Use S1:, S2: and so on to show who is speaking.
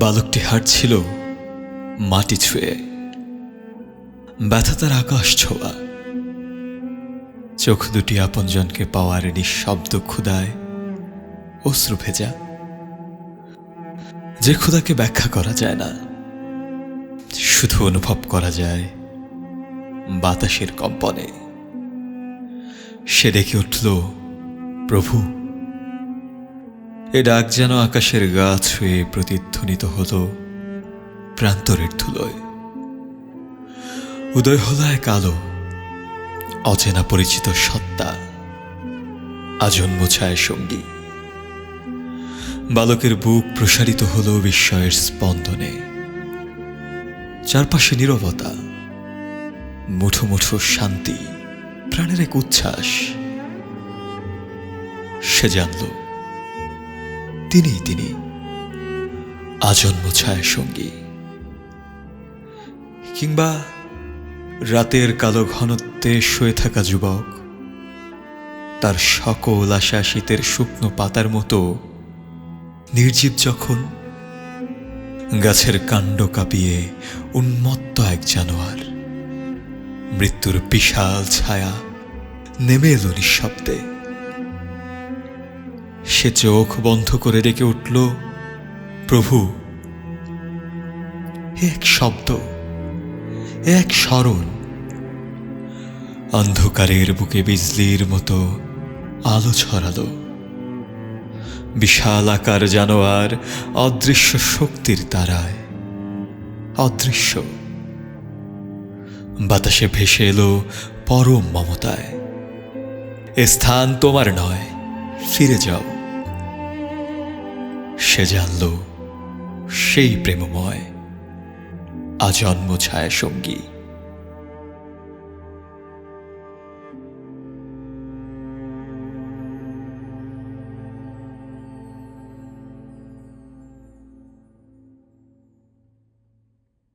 S1: বালকটি হাঁটছিল মাটি ছুঁয়ে, ব্যথা তার আকাশ ছোঁয়া। চোখ দুটি আপনজনকে পাওয়ার নিঃশব্দ ক্ষুধায় অশ্রু ভেজা, যে ক্ষুধাকে ব্যাখ্যা করা যায় না, শুধু অনুভব করা যায় বাতাসের কম্পনে। সে ডেকে উঠল, প্রভু। এ ডাক যেন আকাশের গা ছুঁয়ে প্রতিধ্বনিত হল প্রান্তরের ধুলোয়। উদয় হল এক আলো, অচেনা পরিচিত সত্তা, আজন্ম ছায়া সঙ্গী। বালকের বুক প্রসারিত হল বিস্ময়ের স্পন্দনে। চারপাশে নীরবতা, মুঠো মুঠো শান্তি, প্রাণের এক উচ্ছ্বাস। সে জানল তিনি আজন্ম ছায়া সঙ্গী। কিংবা রাতের কালো ঘনত্বে শুয়ে থাকা যুবক, তার সকল আশা শীতের শুকনো পাতার মতো নির্জীব। যখন গাছের কাণ্ড কাঁপিয়ে উন্মত্ত এক জানোয়ার, মৃত্যুর বিশাল ছায়া নেমে এলো নিঃশব্দে। সে চোখ বন্ধ করে ডেকে উঠল, প্রভু। এক শব্দ, এক স্মরণ, অন্ধকারের বুকে বিজলির মতো আলো ছড়ালো। বিশাল আকার জানোয়ার অদৃশ্য শক্তির তারায়, অদৃশ্য। বাতাসে ভেসে এলো পরম মমতায়, এ স্থান তোমার নয়, ফিরে যাও। সে জানল সেই প্রেমময় আজন্ম ছায়া সঙ্গী।